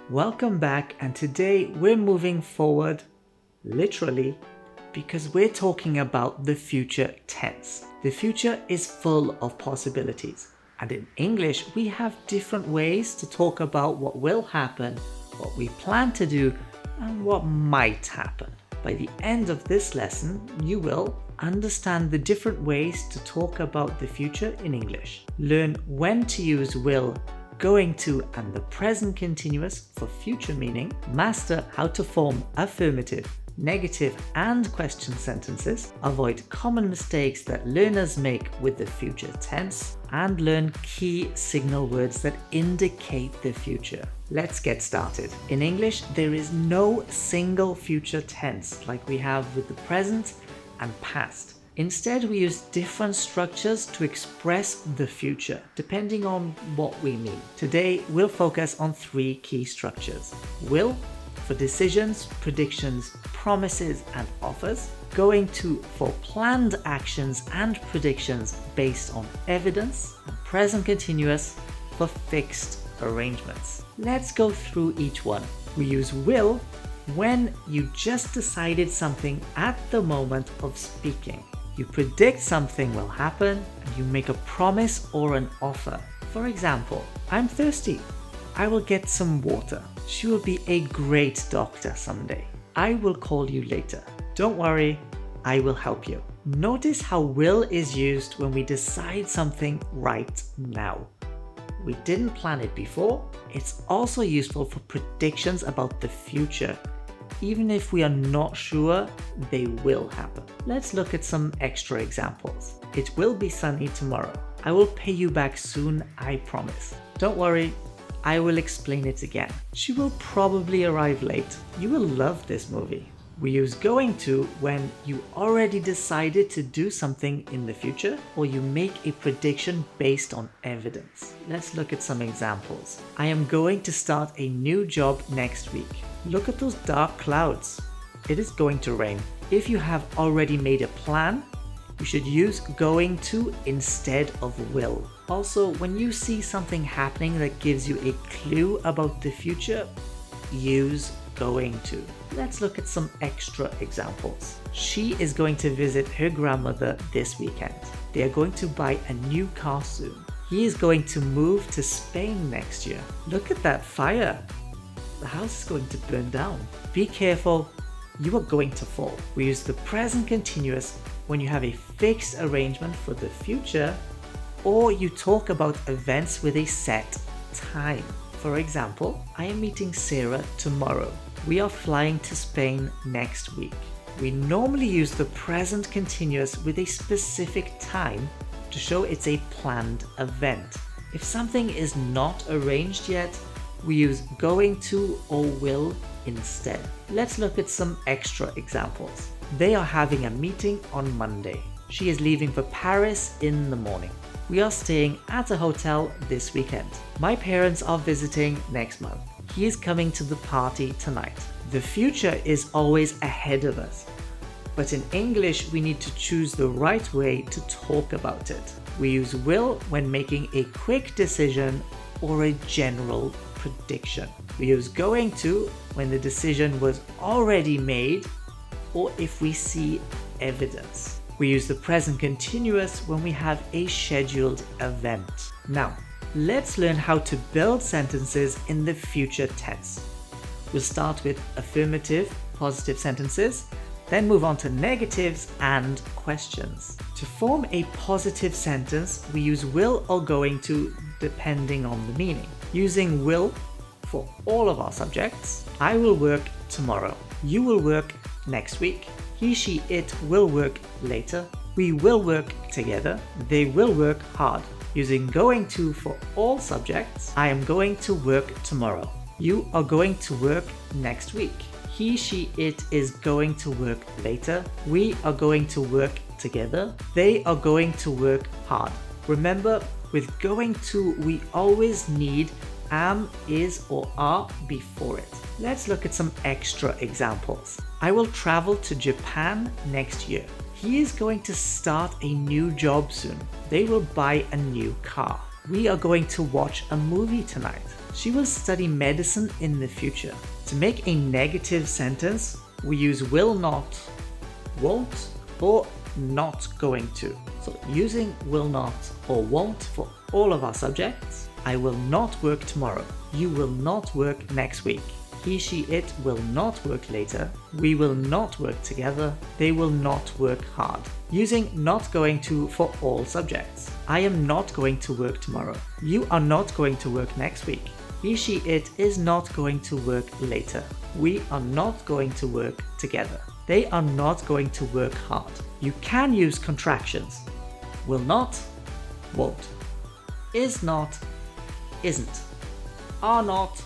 Welcome back, and today we're moving forward, literally, because we're talking about the future tense. The future is full of possibilities, and in English we have different ways to talk about what will happen, what we plan to do, and what might happen. By the end of this lesson, you will understand the different ways to talk about the future in English, learn when to use will, going to, and the present continuous for future meaning, master how to form affirmative, negative, and question sentences, avoid common mistakes that learners make with the future tense, and learn key signal words that indicate the future. Let's get started. In English, there is no single future tense like we have with the present and past. Instead, we use different structures to express the future, depending on what we mean. Today, we'll focus on three key structures. Will, for decisions, predictions, promises, and offers. Going to, for planned actions and predictions based on evidence. And present continuous, for fixed arrangements. Let's go through each one. We use will when you just decided something at the moment of speaking. You predict something will happen, and you make a promise or an offer. For example, I'm thirsty. I will get some water. She will be a great doctor someday. I will call you later. Don't worry, I will help you. Notice how will is used when we decide something right now. We didn't plan it before. It's also useful for predictions about the future, even if we are not sure they will happen. Let's look at some extra examples. It will be sunny tomorrow. I will pay you back soon, I promise. Don't worry, I will explain it again. She will probably arrive late. You will love this movie. We use going to when you already decided to do something in the future, or you make a prediction based on evidence. Let's look at some examples. I am going to start a new job next week. Look at those dark clouds. It is going to rain. If you have already made a plan, you should use going to instead of will. Also, when you see something happening that gives you a clue about the future, use going to. Let's look at some extra examples. She is going to visit her grandmother this weekend. They are going to buy a new car soon. He is going to move to Spain next year. Look at that fire. The house is going to burn down. Be careful, you are going to fall. We use the present continuous when you have a fixed arrangement for the future, or you talk about events with a set time. For example, I am meeting Sarah tomorrow. We are flying to Spain next week. We normally use the present continuous with a specific time to show it's a planned event. If something is not arranged yet, we use going to or will instead. Let's look at some extra examples. They are having a meeting on Monday. She is leaving for Paris in the morning. We are staying at a hotel this weekend. My parents are visiting next month. He is coming to the party tonight. The future is always ahead of us, but in English we need to choose the right way to talk about it. We use will when making a quick decision or a general prediction. We use going to when the decision was already made, or if we see evidence. We use the present continuous when we have a scheduled event. Now, let's learn how to build sentences in the future tense. We'll start with affirmative, positive sentences, then move on to negatives and questions. To form a positive sentence, we use will or going to depending on the meaning. Using will for all of our subjects, I will work tomorrow. You will work next week. He, she, it will work later. We will work together. They will work hard. Using going to for all subjects, I am going to work tomorrow. You are going to work next week. He, she, it is going to work later. We are going to work together. They are going to work hard. Remember, with going to, we always need am, is, or are before it. Let's look at some extra examples. I will travel to Japan next year. He is going to start a new job soon. They will buy a new car. We are going to watch a movie tonight. She will study medicine in the future. To make a negative sentence, we use will not, won't, or not going to. So using will not or won't for all of our subjects. I will not work tomorrow. You will not work next week. He, she, it will not work later. We will not work together. They will not work hard. Using not going to for all subjects. I am not going to work tomorrow. You are not going to work next week. He, she, it is not going to work later. We are not going to work together. They are not going to work hard. You can use contractions. Will not, won't. Is not, isn't. Are not,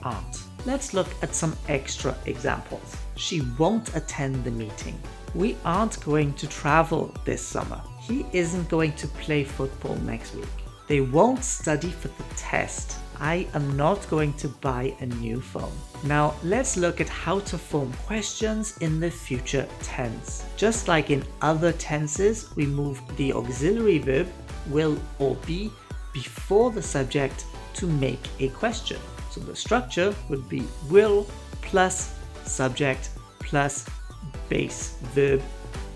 aren't. Let's look at some extra examples. She won't attend the meeting. We aren't going to travel this summer. He isn't going to play football next week. They won't study for the test. I am not going to buy a new phone. Now let's look at how to form questions in the future tense. Just like in other tenses, we move the auxiliary verb will or be before the subject to make a question. So the structure would be will plus subject plus base verb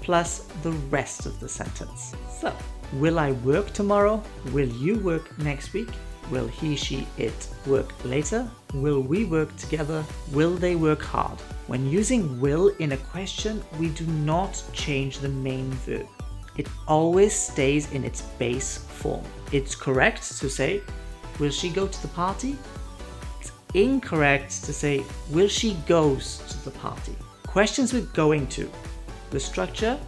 plus the rest of the sentence. So, will I work tomorrow? Will you work next week? Will he, she, it work later? Will we work together? Will they work hard? When using will in a question, we do not change the main verb. It always stays in its base form. It's correct to say, will she go to the party? It's incorrect to say, will she goes to the party? Questions with going to. The structure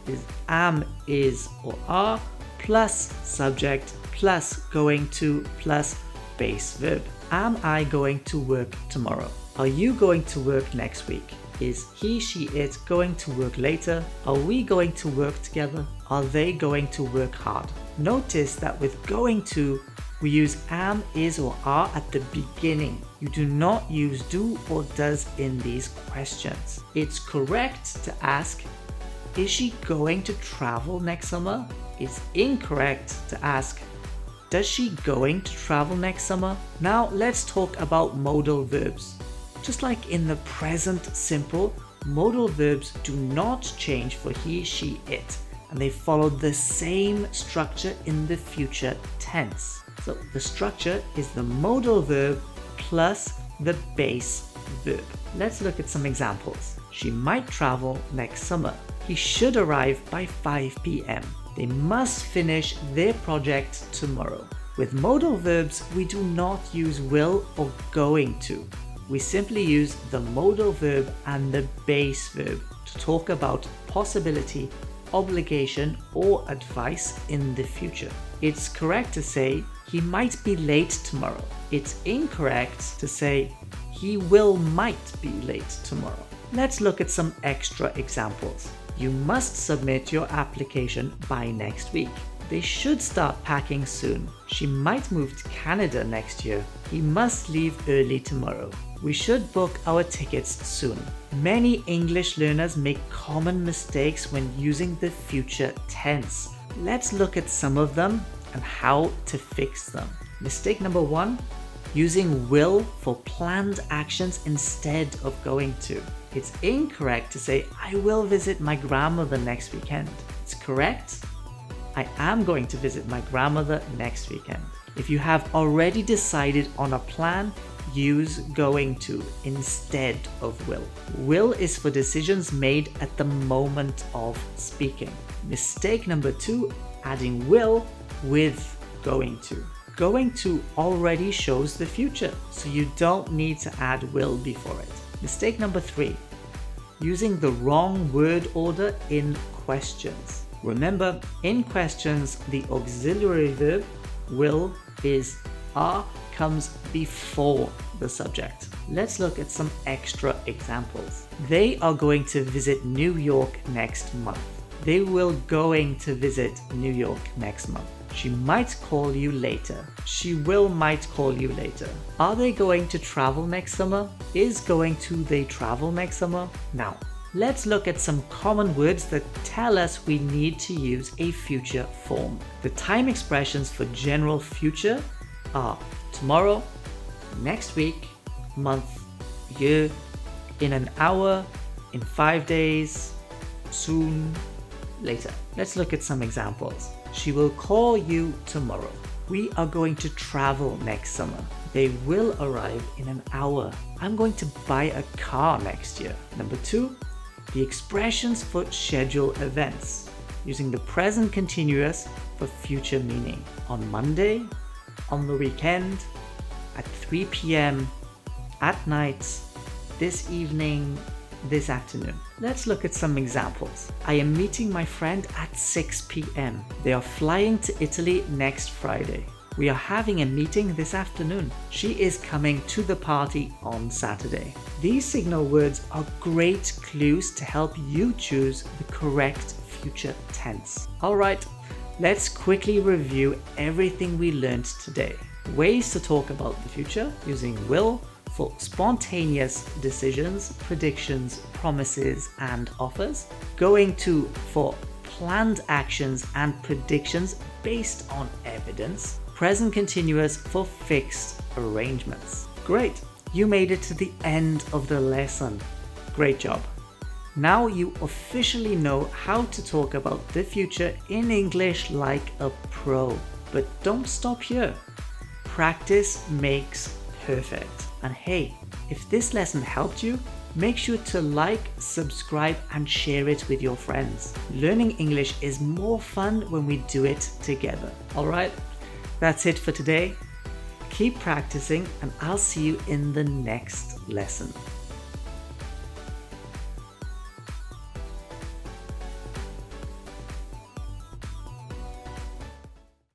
is am, is, or are plus subject plus going to plus base verb. Am I going to work tomorrow? Are you going to work next week? Is he, she, it going to work later? Are we going to work together? Are they going to work hard? Notice that with going to, we use am, is, or are at the beginning. You do not use do or does in these questions. It's correct to ask, is she going to travel next summer? It's incorrect to ask, does she going to travel next summer? Now let's talk about modal verbs. Just like in the present simple, modal verbs do not change for he, she, it, and they follow the same structure in the future tense. So the structure is the modal verb plus the base verb. Let's look at some examples. She might travel next summer. He should arrive by 5 p.m. They must finish their project tomorrow. With modal verbs, we do not use will or going to. We simply use the modal verb and the base verb to talk about possibility, obligation, or advice in the future. It's correct to say he might be late tomorrow. It's incorrect to say he might be late tomorrow. Let's look at some extra examples. You must submit your application by next week. They should start packing soon. She might move to Canada next year. He must leave early tomorrow. We should book our tickets soon. Many English learners make common mistakes when using the future tense. Let's look at some of them and how to fix them. Mistake number 1, using will for planned actions instead of going to. It's incorrect to say, I will visit my grandmother next weekend. It's correct, I am going to visit my grandmother next weekend. If you have already decided on a plan, use going to instead of will. Will is for decisions made at the moment of speaking. Mistake number 2, adding will with going to. Going to already shows the future, so you don't need to add will before it. Mistake number 3, using the wrong word order in questions. Remember, in questions, the auxiliary verb will, is, are comes before the subject. Let's look at some extra examples. They are going to visit New York next month. They will going to visit New York next month. She might call you later. She might call you later. Are they going to travel next summer? Is going to they travel next summer? Now, let's look at some common words that tell us we need to use a future form. The time expressions for general future are tomorrow, next week, month, year, in an hour, in 5 days, soon, later. Let's look at some examples. She will call you tomorrow. We are going to travel next summer. They will arrive in an hour. I'm going to buy a car next year. Number 2, the expressions for schedule events, using the present continuous for future meaning. On Monday, on the weekend, at 3 p.m., at night, this evening, this afternoon. Let's look at some examples. I am meeting my friend at 6 p.m. They are flying to Italy next Friday. We are having a meeting this afternoon. She is coming to the party on Saturday. These signal words are great clues to help you choose the correct future tense. Alright, let's quickly review everything we learned today. Ways to talk about the future using will for spontaneous decisions, predictions, promises, and offers. Going to for planned actions and predictions based on evidence. Present continuous for fixed arrangements. Great, you made it to the end of the lesson. Great job. Now you officially know how to talk about the future in English like a pro. But don't stop here. Practice makes perfect. And hey, if this lesson helped you, make sure to like, subscribe, and share it with your friends. Learning English is more fun when we do it together. Alright, that's it for today. Keep practicing, and I'll see you in the next lesson.